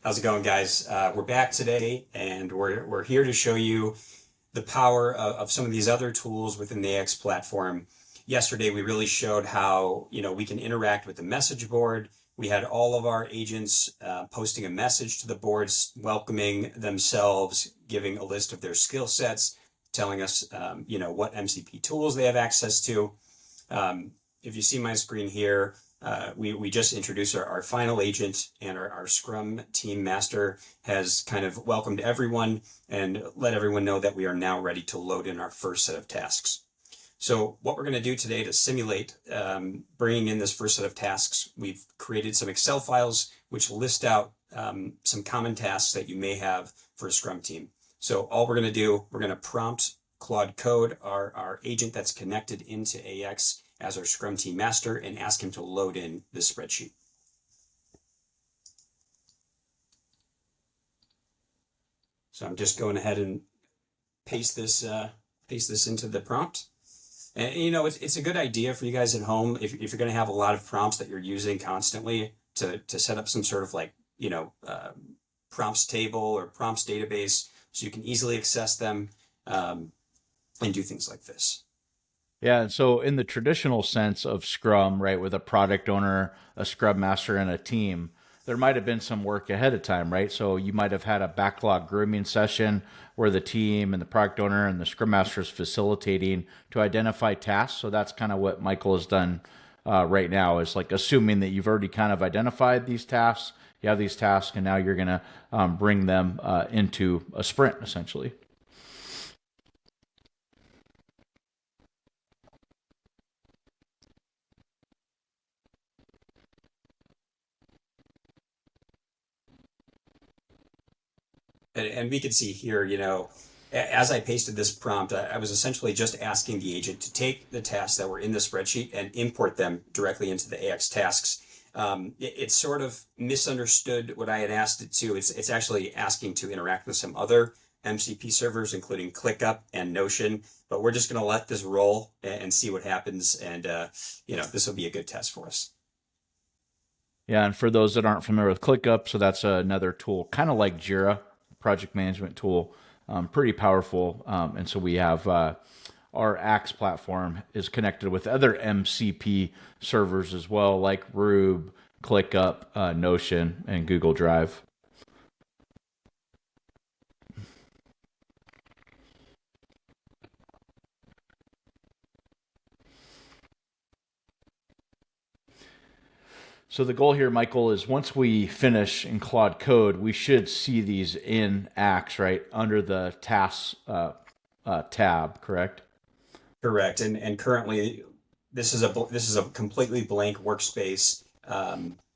How's it going, guys? We're back today, and we're here to show you the power of some of these other tools within the AX platform. Yesterday, we really showed how we can interact with the message board. We had all of our agents posting a message to the boards, welcoming themselves, giving a list of their skill sets, telling us what MCP tools they have access to. If you see my screen here, we just introduced our final agent, and our Scrum team master has kind of welcomed everyone and let everyone know that we are now ready to load in our first set of tasks. So what we're going to do today to simulate bringing in this first set of tasks, we've created some Excel files which list out some common tasks that you may have for a Scrum team. So all we're going to do, we're going to prompt Claude Code, our agent that's connected into AX, as our Scrum team master, and ask him to load in this spreadsheet. So I'm just going ahead and paste this into the prompt. And it's a good idea for you guys at home if you're going to have a lot of prompts that you're using constantly to set up some sort of prompts table or prompts database so you can easily access them and do things like this. Yeah, and so in the traditional sense of Scrum, right, with a product owner, a Scrum master, and a team, there might have been some work ahead of time, right? So you might have had a backlog grooming session where the team and the product owner and the Scrum master is facilitating to identify tasks. So that's kind of what Michael has done right now, is like assuming that you've already kind of identified these tasks, you have these tasks, and now you're going to bring them into a sprint, essentially. And we can see here, as I pasted this prompt, I was essentially just asking the agent to take the tasks that were in the spreadsheet and import them directly into the AX tasks. It's sort of misunderstood what I had asked it to. It's actually asking to interact with some other MCP servers, including ClickUp and Notion. But we're just going to let this roll and see what happens. And, this will be a good test for us. Yeah, and for those that aren't familiar with ClickUp, so that's another tool, kind of like Jira, project management tool, pretty powerful. And so we have our Axe platform is connected with other MCP servers as well, like Rube, ClickUp, Notion, and Google Drive. So the goal here, Michael, is once we finish in Claude Code, we should see these in Axe, right, under the tasks tab, correct? Correct. And currently, this is a completely blank workspace.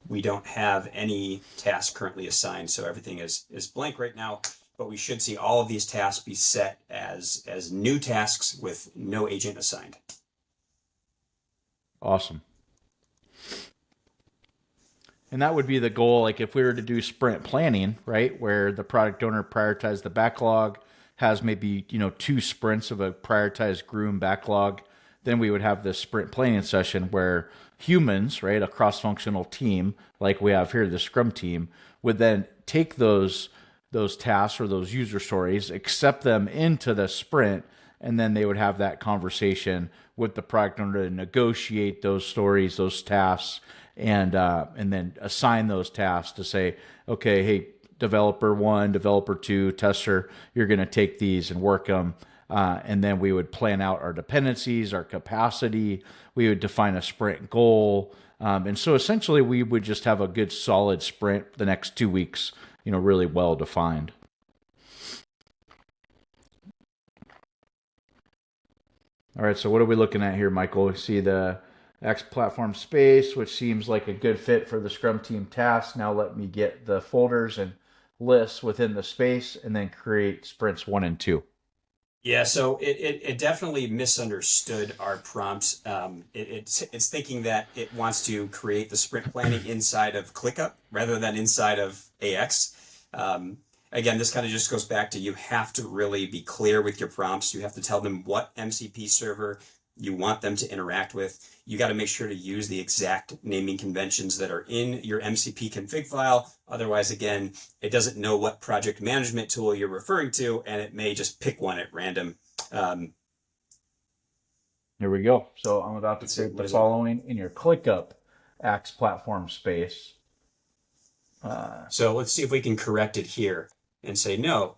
We don't have any tasks currently assigned, so everything is blank right now. But we should see all of these tasks be set as new tasks with no agent assigned. Awesome. And that would be the goal. Like if we were to do sprint planning, right, where the product owner prioritizes the backlog, has maybe, two sprints of a prioritized groom backlog, then we would have this sprint planning session where humans, right, a cross-functional team like we have here, the Scrum team, would then take those tasks or those user stories, accept them into the sprint, and then they would have that conversation with the product owner to negotiate those stories, those tasks, and then assign those tasks to say, okay, hey, developer one, developer two, tester, you're going to take these and work them. And then we would plan out our dependencies, our capacity. We would define a sprint goal. And so essentially we would just have a good solid sprint the next 2 weeks, really well defined. All right, so what are we looking at here, Michael? We see the X platform space, which seems like a good fit for the Scrum team task. Now let me get the folders and lists within the space and then create sprints 1 and 2. Yeah, so it definitely misunderstood our prompt. It's thinking that it wants to create the sprint planning inside of ClickUp rather than inside of AX. Again, this kind of just goes back to you have to really be clear with your prompts. You have to tell them what MCP server you want them to interact with. You got to make sure to use the exact naming conventions that are in your MCP config file. Otherwise, again, it doesn't know what project management tool you're referring to, and it may just pick one at random. Here we go. So I'm about to Let's see, create the what is it? following in your ClickUp Axe platform space. So let's see if we can correct it here and say, no,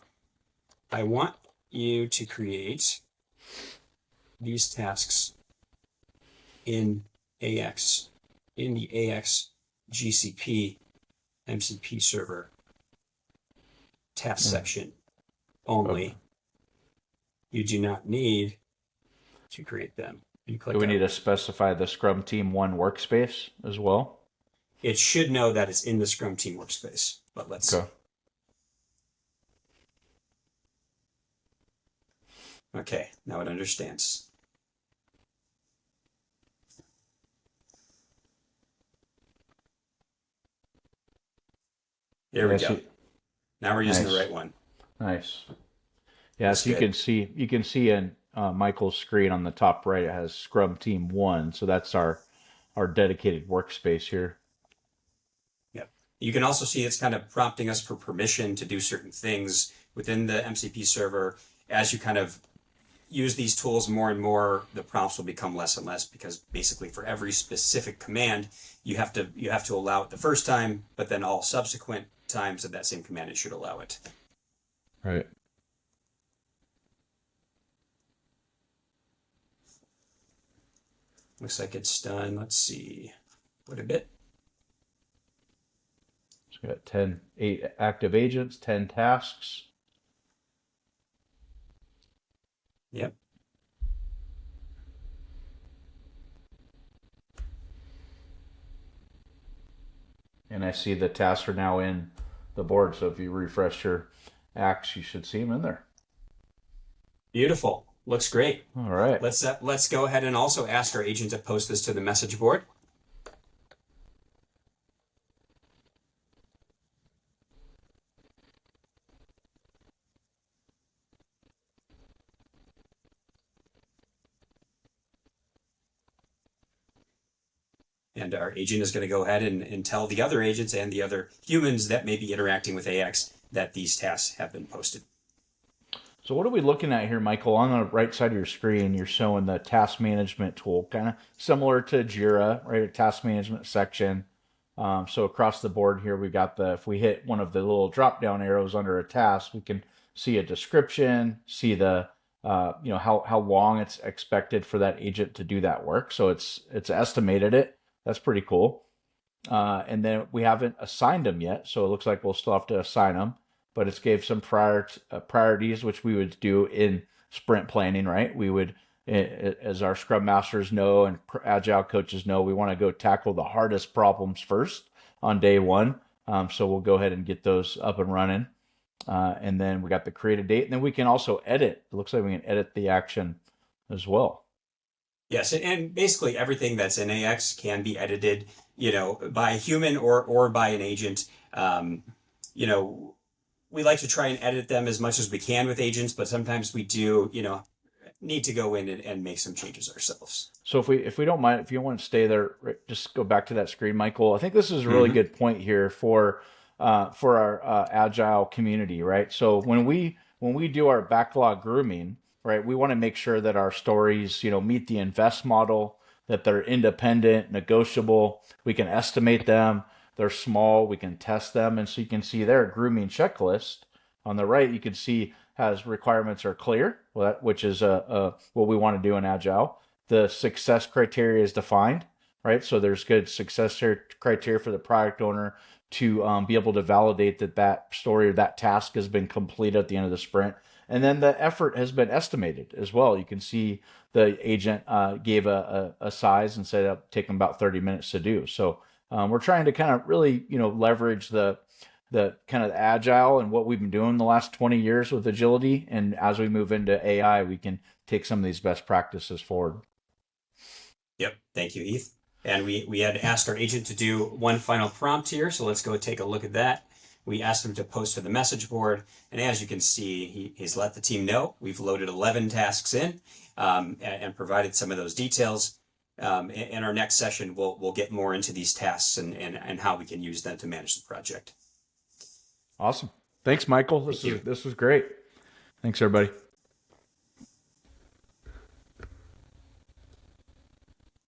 I want you to create these tasks in AX, in the AX GCP MCP server task section only. Okay. You do not need to create them. You click Do we up. need to specify the Scrum Team 1 workspace as well? It should know that it's in the Scrum Team workspace, but let's see. Okay, now it understands. There we go. Now we're using the right one. Nice. Yeah, so you can see in Michael's screen on the top right, it has Scrum Team 1. So that's our dedicated workspace here. Yep. You can also see it's kind of prompting us for permission to do certain things within the MCP server. As you kind of use these tools more and more, the prompts will become less and less, because basically for every specific command, you have to allow it the first time, but then all subsequent times of that same command, it should allow it. Right. Looks like it's done. Let's see. What a bit. So we got 8 active agents, 10 tasks. Yep. And I see the tasks are now in the board. So if you refresh your Axe, you should see them in there. Beautiful. Looks great. All right. Let's go ahead and also ask our agent to post this to the message board. And our agent is going to go ahead and tell the other agents and the other humans that may be interacting with AX that these tasks have been posted. So what are we looking at here, Michael? On the right side of your screen, you're showing the task management tool, kind of similar to Jira, right? A task management section. So across the board here, we got if we hit one of the little drop down arrows under a task, we can see a description, see the, how long it's expected for that agent to do that work. So it's estimated it. That's pretty cool. And then we haven't assigned them yet. So it looks like we'll still have to assign them, but it's gave some priorities, which we would do in sprint planning, right? We would, as our Scrum Masters know and Agile coaches know, we want to go tackle the hardest problems first on day one. So we'll go ahead and get those up and running. And then we got the create a date. And then we can also edit. It looks like we can edit the action as well. Yes, and basically everything that's in AX can be edited, by a human or by an agent. We like to try and edit them as much as we can with agents, but sometimes we do, need to go in and make some changes ourselves. So if we don't mind, if you want to stay there, just go back to that screen, Michael. I think this is a really good point here for our Agile community, right? So when we do our backlog grooming, right, we want to make sure that our stories, meet the invest model, that they're independent, negotiable. We can estimate them. They're small. We can test them. And so you can see their grooming checklist on the right, you can see has requirements are clear, which is what we want to do in Agile. The success criteria is defined, right? So there's good success criteria for the product owner to be able to validate that story or that task has been completed at the end of the sprint. And then the effort has been estimated as well. You can see the agent gave a size and said it'll take them about 30 minutes to do. So we're trying to kind of really, leverage the kind of Agile and what we've been doing the last 20 years with agility. And as we move into AI, we can take some of these best practices forward. Yep. Thank you, Heath. And we had asked our agent to do one final prompt here. So let's go take a look at that. We asked him to post to the message board, and as you can see, he's let the team know. We've loaded 11 tasks in and provided some of those details. In our next session, we'll get more into these tasks and how we can use them to manage the project. Awesome. Thanks, Michael. This was great. Thanks, everybody.